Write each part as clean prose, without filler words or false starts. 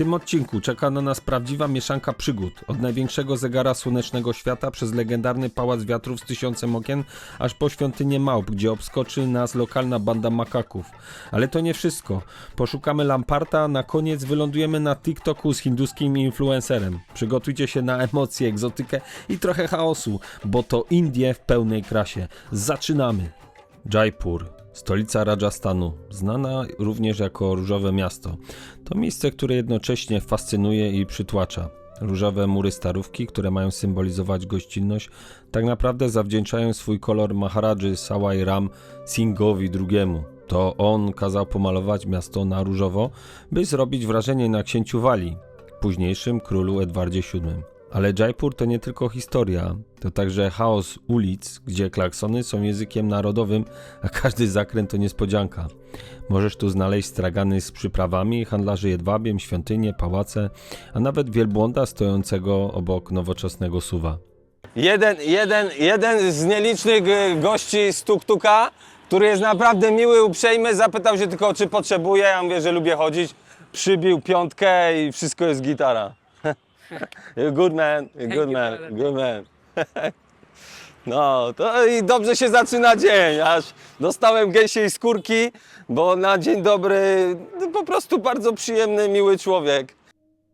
tym odcinku czeka na nas prawdziwa mieszanka przygód. Od największego zegara słonecznego świata przez legendarny Pałac Wiatrów z 1000 okien, aż po świątynię małp, gdzie obskoczy nas lokalna banda makaków. Ale to nie wszystko. Poszukamy Lamparta, a na koniec wylądujemy na TikToku z hinduskim influencerem. Przygotujcie się na emocje, egzotykę i trochę chaosu, bo to Indie w pełnej krasie. Zaczynamy! Jaipur, stolica Rajasthanu, znana również jako Różowe Miasto. To miejsce, które jednocześnie fascynuje i przytłacza. Różowe mury starówki, które mają symbolizować gościnność, tak naprawdę zawdzięczają swój kolor Maharadży Sawai Ram Singhowi II. To on kazał pomalować miasto na różowo, by zrobić wrażenie na księciu Wali, późniejszym królu Edwardzie VII. Ale Jaipur to nie tylko historia, to także chaos ulic, gdzie klaksony są językiem narodowym, a każdy zakręt to niespodzianka. Możesz tu znaleźć stragany z przyprawami, handlarzy jedwabiem, świątynie, pałace, a nawet wielbłąda stojącego obok nowoczesnego suwa. Jeden z nielicznych gości z tuk-tuka, który jest naprawdę miły, uprzejmy, zapytał się tylko, czy potrzebuje, ja mówię, że lubię chodzić, przybił piątkę i wszystko jest gitara. Good man, good man. No, to i dobrze się zaczyna dzień, aż dostałem gęsiej skórki, bo na dzień dobry po prostu bardzo przyjemny, miły człowiek.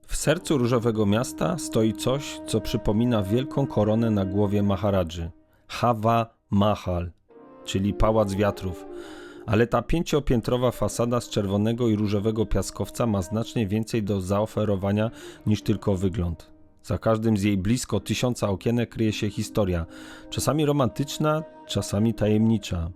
W sercu Różowego Miasta stoi coś, co przypomina wielką koronę na głowie Maharadży. Hawa Mahal, czyli Pałac Wiatrów. Ale ta 5-piętrowa fasada z czerwonego i różowego piaskowca ma znacznie więcej do zaoferowania niż tylko wygląd. Za każdym z jej blisko 1000 okienek kryje się historia, czasami romantyczna, czasami tajemnicza.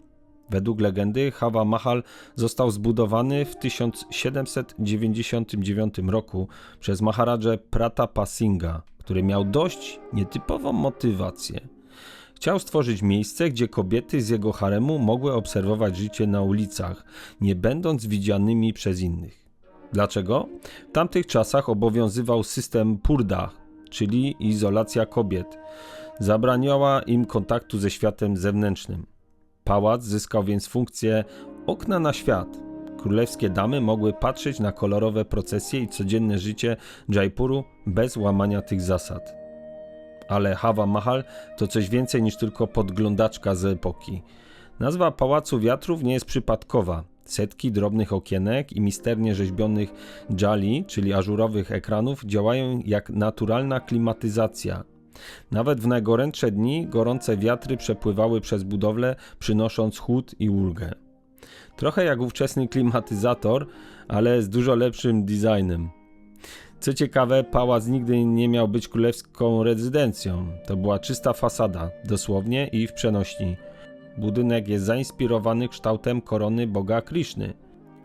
Według legendy Hawa Mahal został zbudowany w 1799 roku przez Maharadżę Pratapa Singha, który miał dość nietypową motywację. Chciał stworzyć miejsce, gdzie kobiety z jego haremu mogły obserwować życie na ulicach, nie będąc widzianymi przez innych. Dlaczego? W tamtych czasach obowiązywał system purda, czyli izolacja kobiet. Zabraniała im kontaktu ze światem zewnętrznym. Pałac zyskał więc funkcję okna na świat. Królewskie damy mogły patrzeć na kolorowe procesje i codzienne życie Jaipuru bez łamania tych zasad. Ale Hawa Mahal to coś więcej niż tylko podglądaczka z epoki. Nazwa Pałacu Wiatrów nie jest przypadkowa. Setki drobnych okienek i misternie rzeźbionych jali, czyli ażurowych ekranów, działają jak naturalna klimatyzacja. Nawet w najgorętsze dni gorące wiatry przepływały przez budowlę, przynosząc chłód i ulgę. Trochę jak ówczesny klimatyzator, ale z dużo lepszym designem. Co ciekawe, pałac nigdy nie miał być królewską rezydencją. To była czysta fasada, dosłownie i w przenośni. Budynek jest zainspirowany kształtem korony boga Krishny.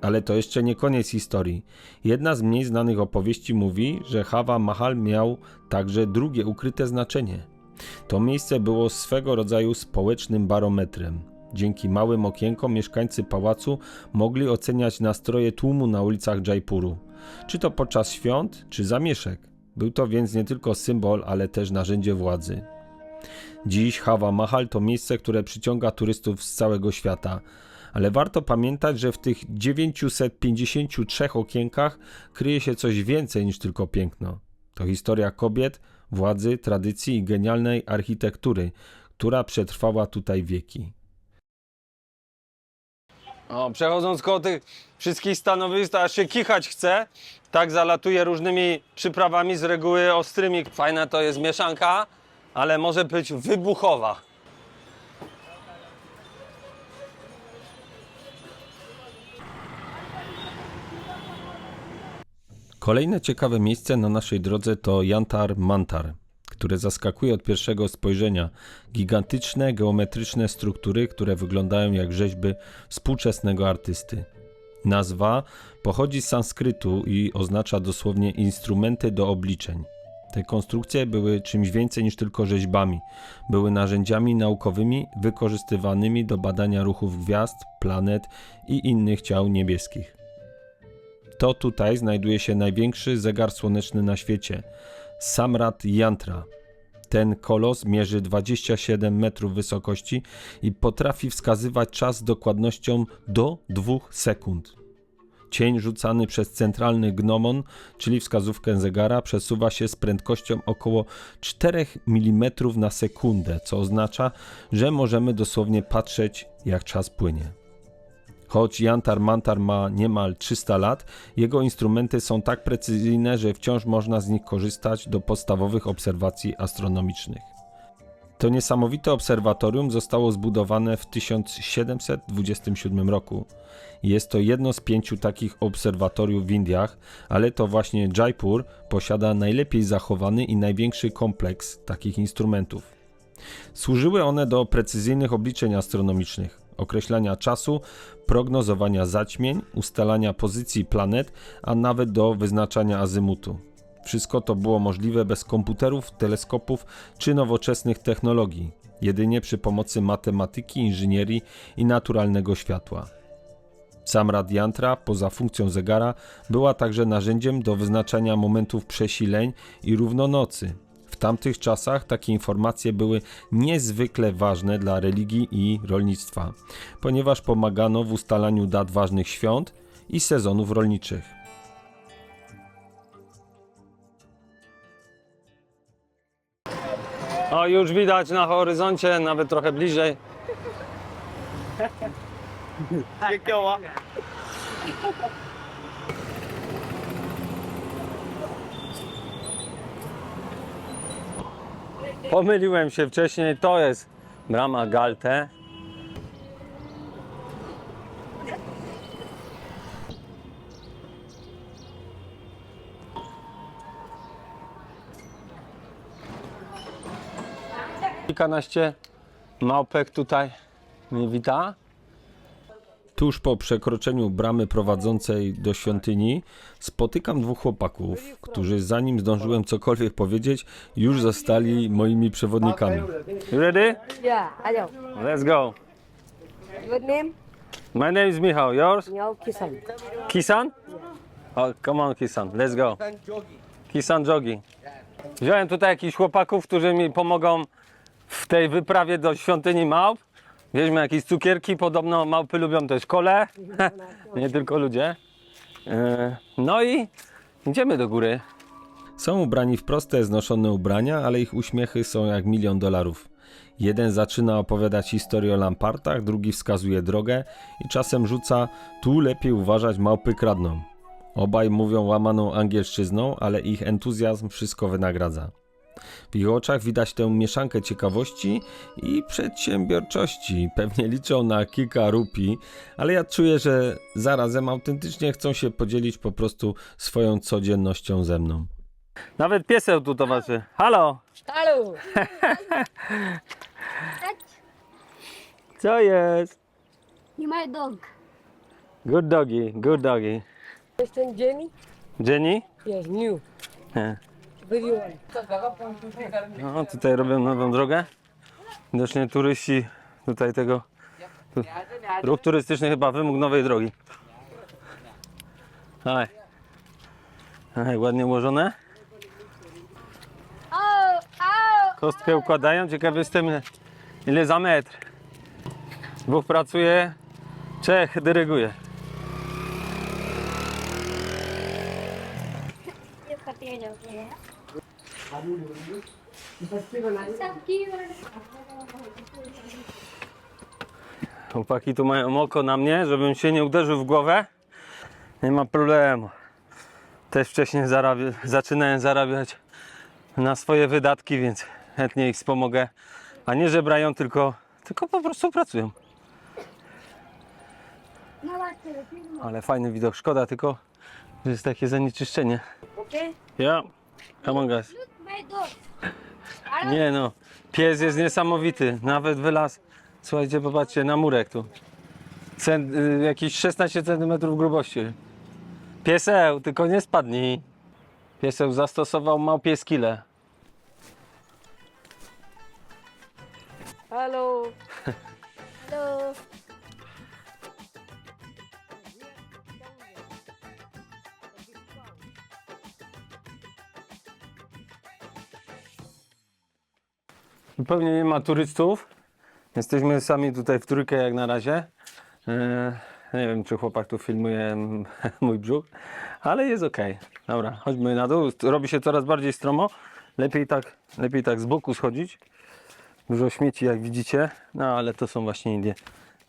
Ale to jeszcze nie koniec historii. Jedna z mniej znanych opowieści mówi, że Hawa Mahal miał także drugie ukryte znaczenie. To miejsce było swego rodzaju społecznym barometrem. Dzięki małym okienkom mieszkańcy pałacu mogli oceniać nastroje tłumu na ulicach Jaipuru. Czy to podczas świąt, czy zamieszek. Był to więc nie tylko symbol, ale też narzędzie władzy. Dziś Hawa Mahal to miejsce, które przyciąga turystów z całego świata. Ale warto pamiętać, że w tych 953 okienkach kryje się coś więcej niż tylko piękno. To historia kobiet, władzy, tradycji i genialnej architektury, która przetrwała tutaj wieki. O, przechodząc koło tych wszystkich stanowisk, to aż się kichać chce. Tak zalatuje różnymi przyprawami, z reguły ostrymi. Fajna to jest mieszanka, ale może być wybuchowa. Kolejne ciekawe miejsce na naszej drodze to Jantar Mantar, które zaskakuje od pierwszego spojrzenia. Gigantyczne, geometryczne struktury, które wyglądają jak rzeźby współczesnego artysty. Nazwa pochodzi z sanskrytu i oznacza dosłownie instrumenty do obliczeń. Te konstrukcje były czymś więcej niż tylko rzeźbami. Były narzędziami naukowymi wykorzystywanymi do badania ruchów gwiazd, planet i innych ciał niebieskich. To tutaj znajduje się największy zegar słoneczny na świecie – Samrat Yantra. Ten kolos mierzy 27 metrów wysokości i potrafi wskazywać czas z dokładnością do 2 sekund. Cień rzucany przez centralny gnomon, czyli wskazówkę zegara, przesuwa się z prędkością około 4 mm na sekundę, co oznacza, że możemy dosłownie patrzeć, jak czas płynie. Choć Jantar Mantar ma niemal 300 lat, jego instrumenty są tak precyzyjne, że wciąż można z nich korzystać do podstawowych obserwacji astronomicznych. To niesamowite obserwatorium zostało zbudowane w 1727 roku. Jest to jedno z 5 takich obserwatoriów w Indiach, ale to właśnie Jaipur posiada najlepiej zachowany i największy kompleks takich instrumentów. Służyły one do precyzyjnych obliczeń astronomicznych, określania czasu, prognozowania zaćmień, ustalania pozycji planet, a nawet do wyznaczania azymutu. Wszystko to było możliwe bez komputerów, teleskopów czy nowoczesnych technologii, jedynie przy pomocy matematyki, inżynierii i naturalnego światła. Samrat Yantra, poza funkcją zegara, była także narzędziem do wyznaczania momentów przesileń i równonocy. W tamtych czasach takie informacje były niezwykle ważne dla religii i rolnictwa, ponieważ pomagano w ustalaniu dat ważnych świąt i sezonów rolniczych. O, już widać na horyzoncie, nawet trochę bliżej. Pomyliłem się wcześniej, to jest brama Galte. Kilkanaście małpek tutaj mnie wita. Tuż po przekroczeniu bramy prowadzącej do świątyni spotykam 2 chłopaków, którzy zanim zdążyłem cokolwiek powiedzieć, już zostali moimi przewodnikami. You ready? Yeah, hello. Let's go. Good name? My name is Michał, yours? Meow Kisan. Kisan? Oh, come on Kisan, let's go. Kisan Jogi. Wziąłem tutaj jakichś chłopaków, którzy mi pomogą w tej wyprawie do świątyni małp. Weźmy jakieś cukierki, podobno małpy lubią też kole, nie tylko ludzie. No i idziemy do góry. Są ubrani w proste, znoszone ubrania, ale ich uśmiechy są jak $1 000 000. Jeden zaczyna opowiadać historię o lampartach, drugi wskazuje drogę i czasem rzuca: tu lepiej uważać, małpy kradną. Obaj mówią łamaną angielszczyzną, ale ich entuzjazm wszystko wynagradza. W ich oczach widać tę mieszankę ciekawości i przedsiębiorczości. Pewnie liczą na kilka rupii, ale ja czuję, że zarazem autentycznie chcą się podzielić po prostu swoją codziennością ze mną. Nawet pieseł tu towarzyszy. Halo! Hello. Co jest? You my dog. Good doggy, good doggy. Understand Jenny? Jenny? Yes, new. Nie. Very well. No, tutaj robią nową drogę. Widocznie turyści tutaj tego... Ruch turystyczny chyba wymógł nowej drogi. Aj. Aj, ładnie ułożone. Oh, oh. Kostkę układają. Ciekawy jestem, ile za metr. 2 pracuje, 3 dyryguje. You cut your dog, yeah. Chłopaki tu mają oko na mnie, żebym się nie uderzył w głowę. Nie ma problemu. Też wcześniej zaczynałem zarabiać na swoje wydatki, więc chętnie ich wspomogę. A nie żebrają, tylko po prostu pracują. Ale fajny widok. Szkoda tylko, że jest takie zanieczyszczenie. Okay. Ja, come on guys. My dog. Nie no, pies jest niesamowity. Nawet wylazł, słuchajcie, popatrzcie, na murek tu. Jakieś 16 cm grubości. Pieseł, tylko nie spadnij. Pieseł zastosował małpie skille. Hello. Hello. Zupełnie nie ma turystów. Jesteśmy sami tutaj w trójkę jak na razie. Nie wiem, czy chłopak tu filmuje mój brzuch, ale jest okej. Dobra, chodźmy na dół. Robi się coraz bardziej stromo. Lepiej tak z boku schodzić. Dużo śmieci, jak widzicie. No, ale to są właśnie Indie.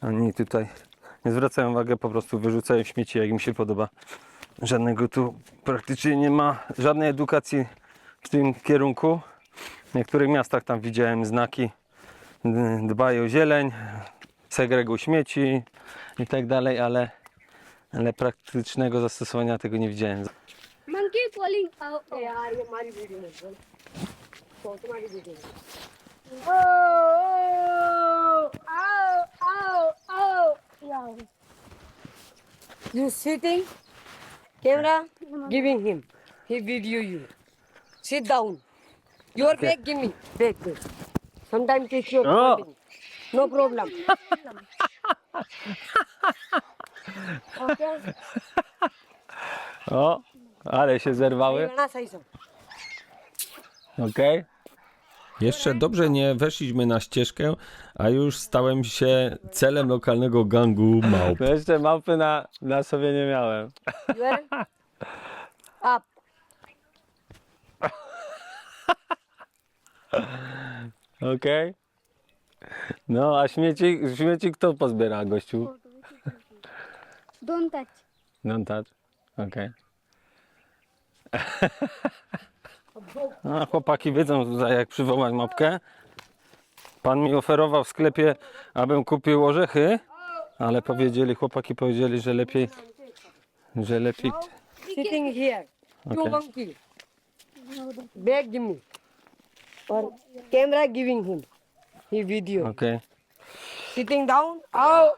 Oni tutaj nie zwracają uwagi, po prostu wyrzucają śmieci, jak im się podoba. Żadnego tu praktycznie nie ma, żadnej edukacji w tym kierunku. W niektórych miastach tam widziałem znaki, dbaj o zieleń, segreguj śmieci i tak dalej, ale praktycznego zastosowania tego nie widziałem. Monkey falling out. यार ये हमारी वीडियो है तो तुम्हारी वीडियो है Oh, ow, ow, ow. Yeah. you sitting camera giving him he video you sit down your back give me back sometimes take your Oh. holding. No problem Okay. O, ale się zerwały, गाना सही सब okej. Jeszcze dobrze nie weszliśmy na ścieżkę, a już stałem się celem lokalnego gangu małp. No jeszcze małpy na sobie nie miałem. you are up Okej. No, a śmieci kto pozbiera, gościu? Don't touch. Don't touch. Okej. A chłopaki wiedzą tutaj, jak przywołać mopkę. Pan mi oferował w sklepie, abym kupił orzechy, ale chłopaki powiedzieli, że lepiej sitting here two Okay. monkey back give me or camera giving him he video okej. sitting down out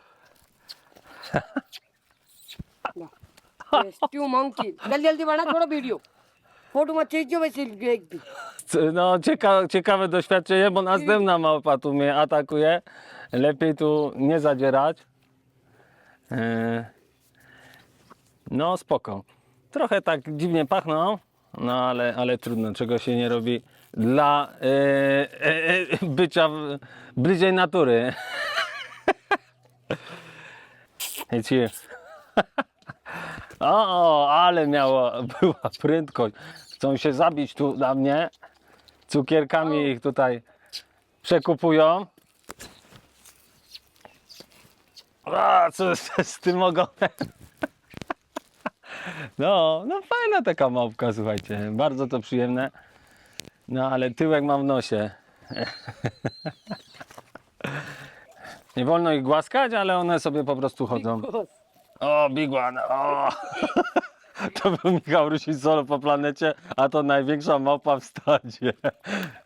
yes, two monkey जल्दी जल्दी बना थोड़ा video photo मत खींचो वैसे एक भी No, ciekawe doświadczenie, bo następna małpa tu mnie atakuje. Lepiej tu nie zadzierać. No, spoko. Trochę tak dziwnie pachną, no ale trudno, czego się nie robi dla bycia bliżej natury. It's here. O, ale była prędkość. Chcą się zabić tu na mnie. Cukierkami ich tutaj przekupują. A, co z tym ogonem? No fajna taka małpka, słuchajcie. Bardzo to przyjemne. No, ale tyłek mam w nosie. Nie wolno ich głaskać, ale one sobie po prostu chodzą. O, big one. O. To był Michał Rusik solo po planecie, a to największa małpa w stadzie.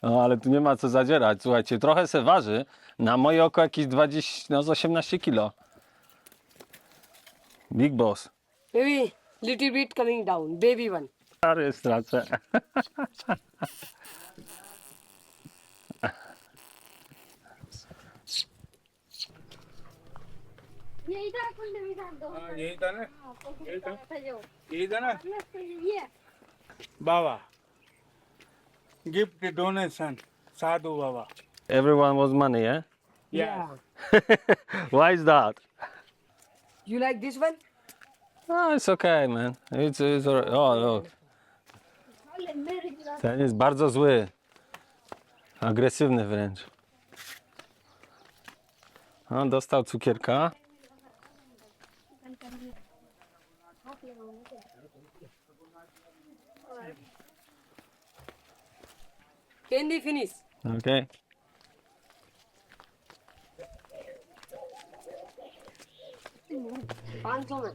No, ale tu nie ma co zadzierać. Słuchajcie, trochę se waży. Na moje oko jakieś 20, no z 18 kilo. Big boss. maybe little bit coming down baby one Stary, stracę. यही था कुंड भी था दो यही था ना यही था जो यही था ना ये बाबा गिफ्ट डोनेशन साधु बाबा Everyone was money, eh? yeah Why is that? you like this one No, it's okay, man. It's alright. O, look. Ten jest bardzo zły. Agresywny wręcz. O, dostał cukierka. candy finish Okej. 500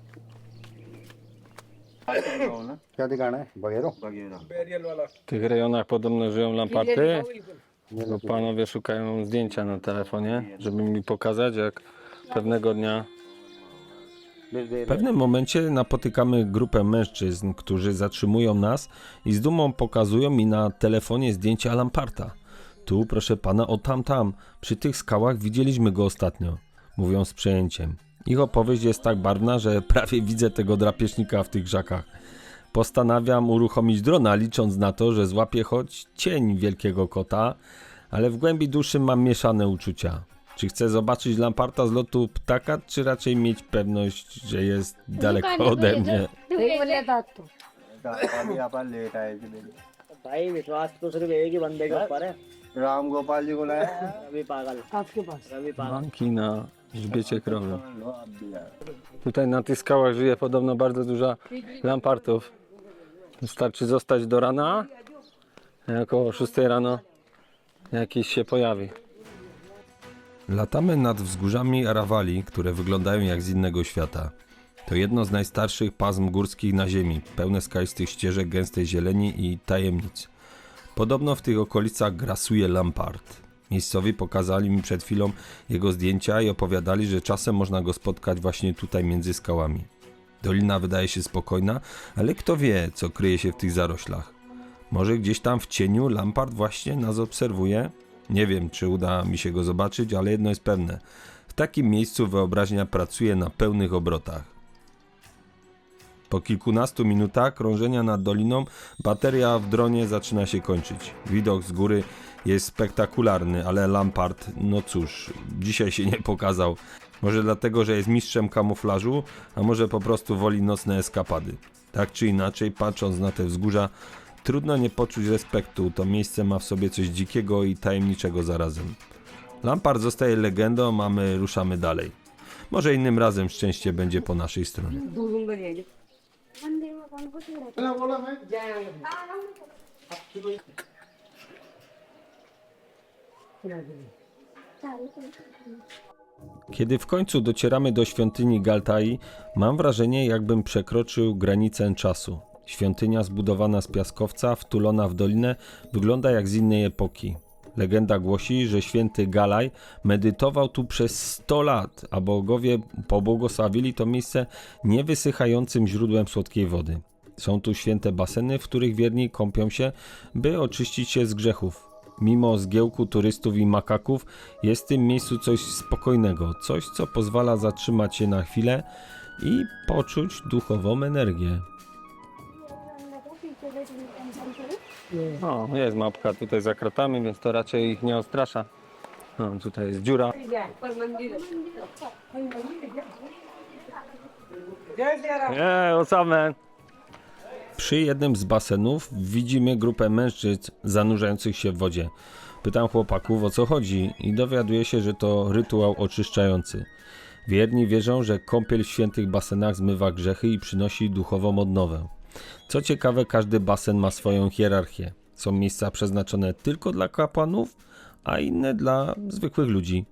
में क्या दिखाना है बगैरो बैरियल वाला W tych rejonach podobno żyją lamparty. बिल्कुल Bo panowie szukają zdjęcia na telefonie, żeby mi pokazać, jak pewnego dnia. W pewnym momencie napotykamy grupę mężczyzn, którzy zatrzymują nas i z dumą pokazują mi na telefonie zdjęcia lamparta. Tu, proszę pana, o tam, przy tych skałach widzieliśmy go ostatnio, mówią z przejęciem. Ich opowieść jest tak barwna, że prawie widzę tego drapieżnika w tych żakach. Postanawiam uruchomić drona, licząc na to, że złapię choć cień wielkiego kota, ale w głębi duszy mam mieszane uczucia. Czy chcę zobaczyć Lamparta z lotu ptaka, czy raczej mieć pewność, że jest daleko ode mnie? एक बोल लेता तो अभी अपन लेट आए थे मेरे। भाई विश्वास तो सिर्फ एक ही बंदे के ऊपर है। राम गोपाल जी को लाया। रवि पागल, आपके पास रवि पागल। Banki na grzbiecie krowy. Tutaj na tych skałach żyje podobno bardzo dużo lampartów. Wystarczy zostać do rana, a około 6 rano jakiś się pojawi. Latamy nad wzgórzami Aravali, które wyglądają jak z innego świata. To jedno z najstarszych pasm górskich na ziemi, pełne skalistych ścieżek, gęstej zieleni i tajemnic. Podobno w tych okolicach grasuje lampart. Miejscowi pokazali mi przed chwilą jego zdjęcia i opowiadali, że czasem można go spotkać właśnie tutaj między skałami. Dolina wydaje się spokojna, ale kto wie, co kryje się w tych zaroślach. Może gdzieś tam w cieniu lampart właśnie nas obserwuje? Nie wiem, czy uda mi się go zobaczyć, ale jedno jest pewne. W takim miejscu wyobraźnia pracuje na pełnych obrotach. Po kilkunastu minutach krążenia nad doliną bateria w dronie zaczyna się kończyć. Widok z góry jest spektakularny, ale Lampart, no cóż, dzisiaj się nie pokazał. Może dlatego, że jest mistrzem kamuflażu, a może po prostu woli nocne eskapady. Tak czy inaczej, patrząc na te wzgórza, trudno nie poczuć respektu. To miejsce ma w sobie coś dzikiego i tajemniczego zarazem. Lampart zostaje legendą, a my ruszamy dalej. Może innym razem szczęście będzie po naszej stronie. दूंगा ये मंदिर में कौन कुछ रहता जाएंगे Kiedy w końcu docieramy do świątyni Galtai, mam wrażenie, jakbym przekroczył granicę czasu. Świątynia zbudowana z piaskowca, wtulona w dolinę, wygląda jak z innej epoki. Legenda głosi, że święty Galaj medytował tu przez 100 lat, a bogowie pobłogosławili to miejsce niewysychającym źródłem słodkiej wody. Są tu święte baseny, w których wierni kąpią się, by oczyścić się z grzechów. Mimo zgiełku turystów i makaków jest w tym miejscu coś spokojnego, coś co pozwala zatrzymać się na chwilę i poczuć duchową energię. O, jest mapka tutaj za kratami, więc to raczej ich nie odstrasza. No, tutaj jest dziura. पर मंदिर Nie, o same. Przy jednym z basenów widzimy grupę mężczyzn zanurzających się w wodzie. Pytam chłopaków, o co chodzi, i dowiaduję się, że to rytuał oczyszczający. Wierni wierzą, że kąpiel w świętych basenach zmywa grzechy i przynosi duchową odnowę. Co ciekawe, każdy basen ma swoją hierarchię. Są miejsca przeznaczone tylko dla kapłanów, a inne dla zwykłych ludzi.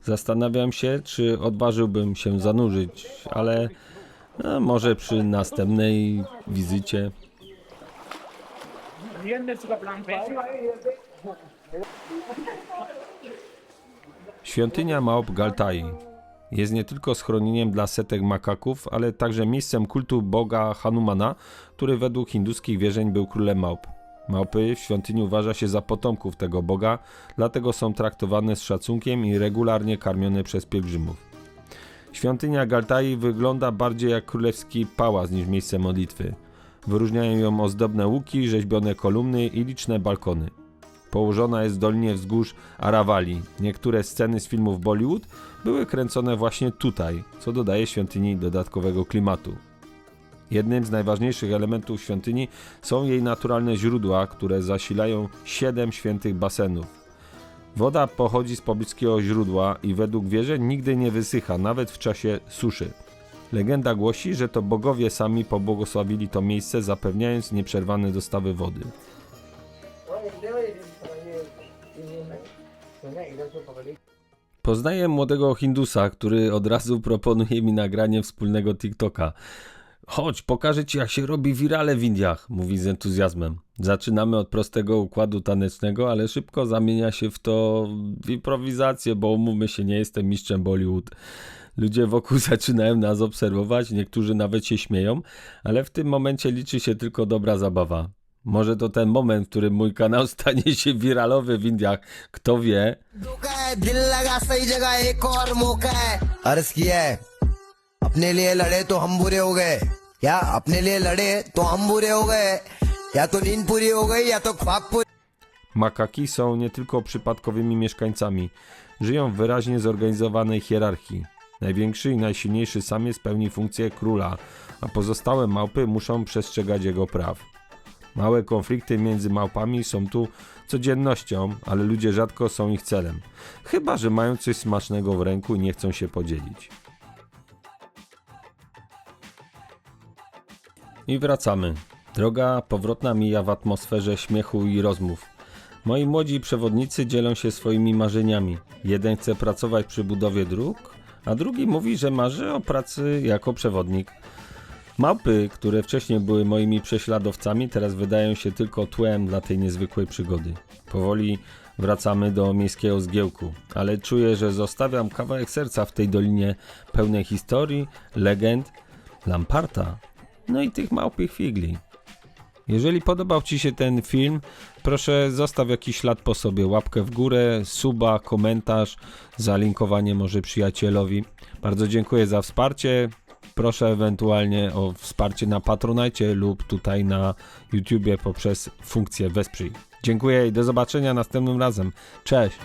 Zastanawiam się, czy odważyłbym się zanurzyć, ale może przy następnej wizycie. Świątynia małp Galtai jest nie tylko schronieniem dla setek makaków, ale także miejscem kultu boga Hanumana, który według hinduskich wierzeń był królem małp. Małpy w świątyni uważa się za potomków tego boga, dlatego są traktowane z szacunkiem i regularnie karmione przez pielgrzymów. Świątynia Galtai wygląda bardziej jak królewski pałac niż miejsce modlitwy. Wyróżniają ją ozdobne łuki, rzeźbione kolumny i liczne balkony. Położona jest w dolinie wzgórz Aravali. Niektóre sceny z filmów Bollywood były kręcone właśnie tutaj, co dodaje świątyni dodatkowego klimatu. Jednym z najważniejszych elementów świątyni są jej naturalne źródła, które zasilają 7 świętych basenów. Woda pochodzi z pobliskiego źródła i według wierzeń nigdy nie wysycha, nawet w czasie suszy. Legenda głosi, że to bogowie sami pobłogosławili to miejsce, zapewniając nieprzerwane dostawy wody. Poznaję młodego Hindusa, który od razu proponuje mi nagranie wspólnego TikToka. Chodź, pokażę ci, jak się robi wirale w Indiach, mówi z entuzjazmem. Zaczynamy od prostego układu tanecznego, ale szybko zamienia się w to w improwizację, bo umówmy się, nie jestem mistrzem Bollywood. Ludzie wokół zaczynają nas obserwować, niektórzy nawet się śmieją, ale w tym momencie liczy się tylko dobra zabawa. Może to ten moment, w którym mój kanał stanie się wiralowy w Indiach, kto wie. दिल लगा सही जगह एक और मौका है अर्ज किया है अपने लिए लड़े तो हम बुरे हो गए या अपने लिए लड़े तो हम बुरे हो गए या तो नींद पूरी हो गई या तो ख्वाब पूरी Makaki są nie tylko przypadkowymi mieszkańcami. żyją w wyraźnie zorganizowanej hierarchii. Największy i najsilniejszy samiec pełni funkcję króla, a pozostałe małpy muszą przestrzegać jego praw. Małe konflikty między małpami są tu codziennością, ale ludzie rzadko są ich celem. Chyba że mają coś smacznego w ręku i nie chcą się podzielić. I wracamy. Droga powrotna mija w atmosferze śmiechu i rozmów. Moi młodzi przewodnicy dzielą się swoimi marzeniami. Jeden chce pracować przy budowie dróg, a drugi mówi, że marzy o pracy jako przewodnik. Małpy, które wcześniej były moimi prześladowcami, teraz wydają się tylko tłem dla tej niezwykłej przygody. Powoli wracamy do miejskiego zgiełku, ale czuję, że zostawiam kawałek serca w tej dolinie pełnej historii, legend, lamparta, no i tych małpich figli. Jeżeli podobał Ci się ten film, proszę zostaw jakiś ślad po sobie, łapkę w górę, suba, komentarz, zalinkowanie może przyjacielowi. Bardzo dziękuję za wsparcie. Proszę ewentualnie o wsparcie na Patronite lub tutaj na YouTubie poprzez funkcję Wesprzyj. Dziękuję i do zobaczenia następnym razem. Cześć!